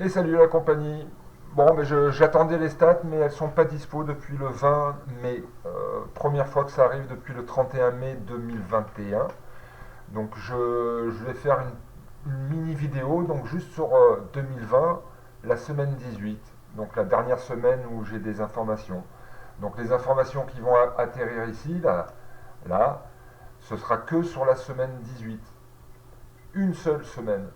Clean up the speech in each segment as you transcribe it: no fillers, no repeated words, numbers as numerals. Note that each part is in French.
Et salut la compagnie. Bon, mais j'attendais les stats, mais elles sont pas dispo depuis le 20 mai. Première fois que ça arrive depuis le 31 mai 2021. Donc je vais faire une mini vidéo, donc juste sur 2020, la semaine 18. Donc la dernière semaine où j'ai des informations. Donc les informations qui vont atterrir ici, là, ce sera que sur la semaine 18. Une seule semaine.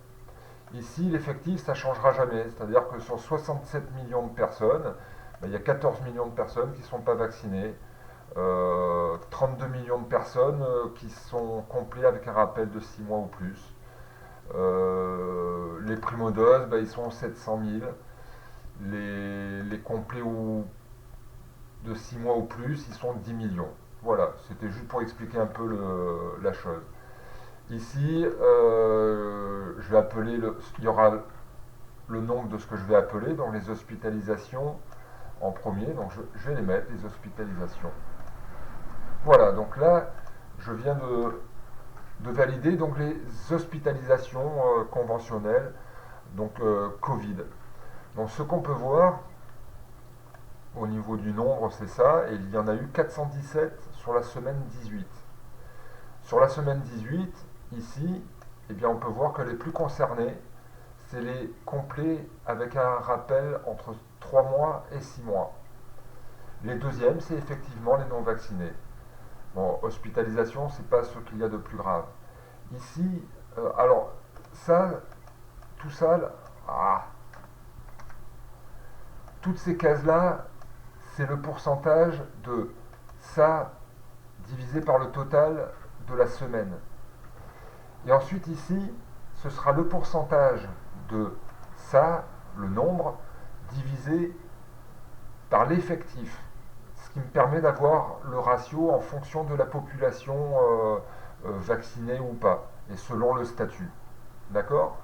Ici, l'effectif, ça ne changera jamais. C'est-à-dire que sur 67 millions de personnes, ben, il y a 14 millions de personnes qui ne sont pas vaccinées. 32 millions de personnes qui sont complets avec un rappel de 6 mois ou plus. Les primo-doses, ben, ils sont 700 000. Les complets de 6 mois ou plus, ils sont 10 millions. Voilà, c'était juste pour expliquer un peu la chose. Ici, je vais appeler il y aura le nombre de ce que je vais appeler, donc les hospitalisations en premier, donc je vais les mettre, les hospitalisations. Voilà, donc là, je viens de valider donc les hospitalisations conventionnelles, donc Covid. Donc ce qu'on peut voir au niveau du nombre, c'est ça, et il y en a eu 417 sur la semaine 18. Sur la semaine 18, ici, eh bien, on peut voir que les plus concernés, c'est les complets avec un rappel entre 3 mois et 6 mois. Les deuxièmes, c'est effectivement les non-vaccinés. Bon, hospitalisation, c'est pas ce qu'il y a de plus grave. Ici, alors, ça, tout ça, toutes ces cases-là, c'est le pourcentage de ça divisé par le total de la semaine. Et ensuite, ici, ce sera le pourcentage de ça, le nombre, divisé par l'effectif, ce qui me permet d'avoir le ratio en fonction de la population vaccinée ou pas, et selon le statut. D'accord?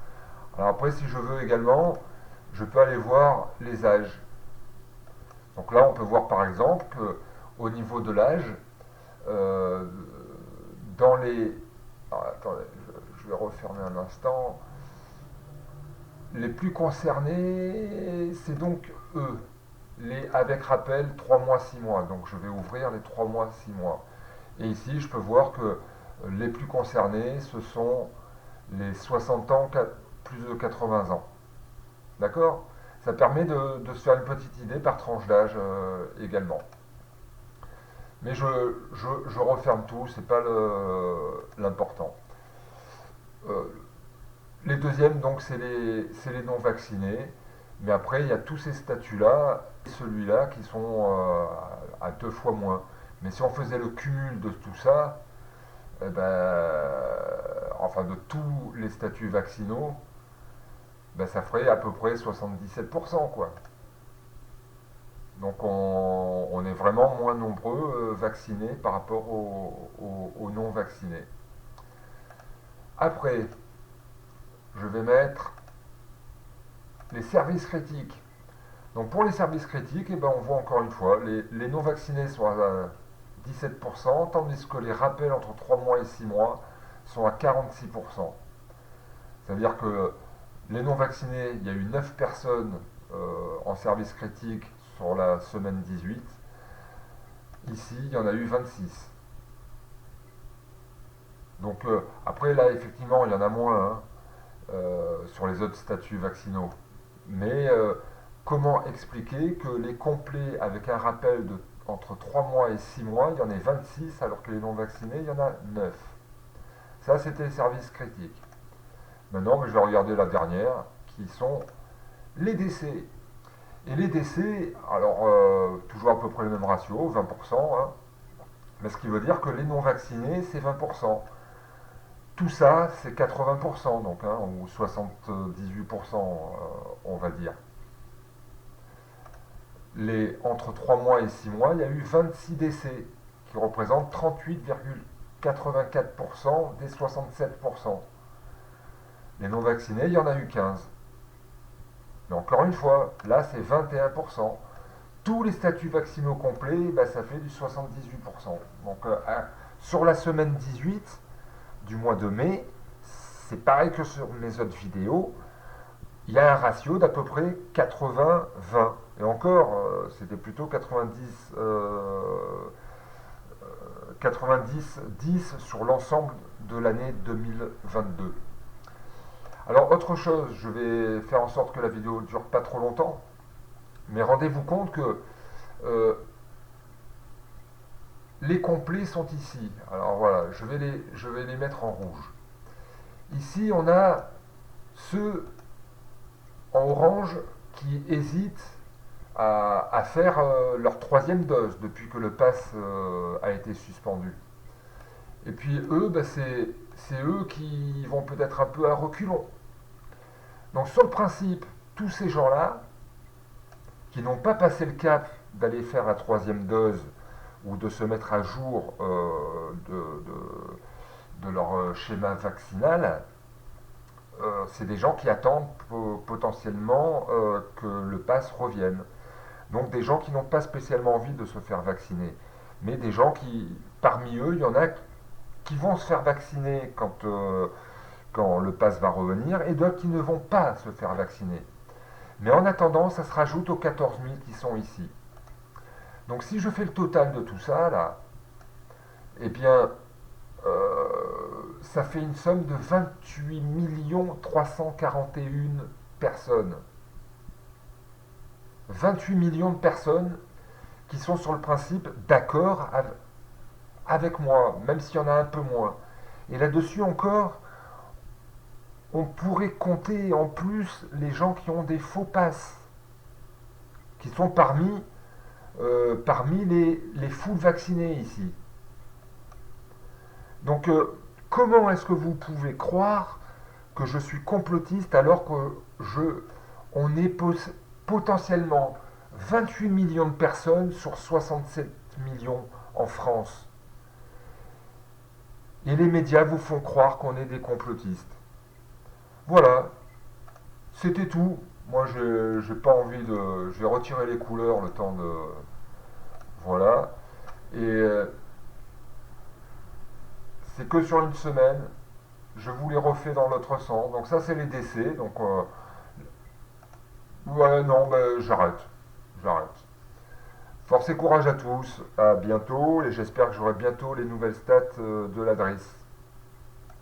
Alors après, si je veux également, je peux aller voir les âges. Donc là, on peut voir par exemple qu'au niveau de l'âge, euh, dans les... Ah, attendez, je vais refermer un instant. Les plus concernés, c'est donc eux, les avec rappel 3 mois, 6 mois. Donc je vais ouvrir les 3 mois, 6 mois. Et ici, je peux voir que les plus concernés, ce sont les 60 ans, plus de 80 ans. D'accord? Ça permet de se faire une petite idée par tranche d'âge également. Mais je referme tout, c'est pas l'important. Euh, les deuxièmes, donc, c'est les non vaccinés. Mais après, il y a tous ces statuts-là, et celui-là, qui sont à 2 fois moins. Mais si on faisait le cumul de tout ça, eh ben, enfin de tous les statuts vaccinaux, ben, ça ferait à peu près 77%, quoi. Donc on est vraiment moins nombreux vaccinés par rapport aux non vaccinés. Après, je vais mettre les services critiques. Donc pour les services critiques, eh ben, on voit encore une fois, les non vaccinés sont à 17%, tandis que les rappels entre 3 mois et 6 mois sont à 46%. C'est-à-dire que les non vaccinés, il y a eu 9 personnes en service critique sur la semaine 18. Ici, il y en a eu 26. Donc après, là, effectivement, il y en a moins hein, sur les autres statuts vaccinaux. Mais comment expliquer que les complets avec un rappel de entre 3 mois et 6 mois, il y en ait 26 alors que les non vaccinés, il y en a 9. Ça, c'était les services critiques. Maintenant, je vais regarder la dernière, qui sont les décès. Et les décès, alors toujours à peu près le même ratio, 20%, hein, mais ce qui veut dire que les non vaccinés, c'est 20%. Tout ça, c'est 80%, donc, hein, ou 78%, on va dire. Entre 3 mois et 6 mois, il y a eu 26 décès, qui représentent 38,84% des 67%. Les non vaccinés, il y en a eu 15. Mais encore une fois, là, c'est 21%. Tous les statuts vaccinaux complets, bah, ça fait du 78%. Donc, sur la semaine 18 du mois de mai, c'est pareil que sur mes autres vidéos. il y a un ratio d'à peu près 80-20. Et encore, c'était plutôt 90-10 sur l'ensemble de l'année 2022. Alors autre chose, je vais faire en sorte que la vidéo ne dure pas trop longtemps, mais rendez-vous compte que euh, les complets sont ici. Alors voilà, je vais les mettre en rouge. Ici, on a ceux en orange qui hésitent à faire leur troisième dose depuis que le pass a été suspendu. Et puis eux, bah, c'est eux qui vont peut-être un peu à reculons. Donc sur le principe, tous ces gens-là, qui n'ont pas passé le cap d'aller faire la troisième dose ou de se mettre à jour de leur schéma vaccinal, c'est des gens qui attendent potentiellement que le pass revienne. Donc des gens qui n'ont pas spécialement envie de se faire vacciner. Mais des gens qui, parmi eux, il y en a qui vont se faire vacciner quand le pass va revenir et d'autres qui ne vont pas se faire vacciner. Mais en attendant, ça se rajoute aux 14 000 qui sont ici. Donc si je fais le total de tout ça, là, eh bien, ça fait une somme de 28 341 personnes. 28 millions de personnes qui sont sur le principe d'accord avec moi, même s'il y en a un peu moins. Et là-dessus encore, on pourrait compter en plus les gens qui ont des faux passes, qui sont parmi les foules vaccinées ici. Donc, comment est-ce que vous pouvez croire que je suis complotiste alors que on est potentiellement 28 millions de personnes sur 67 millions en France? Et les médias vous font croire qu'on est des complotistes. Voilà, c'était tout. Moi, j'ai pas envie de. Je vais retirer les couleurs le temps de. Voilà. Et c'est que sur une semaine. Je vous les refais dans l'autre sens. Donc, ça, c'est les décès. Donc, ouais, non, ben, j'arrête. J'arrête. Force et courage à tous. À bientôt. Et j'espère que j'aurai bientôt les nouvelles stats de l'adresse.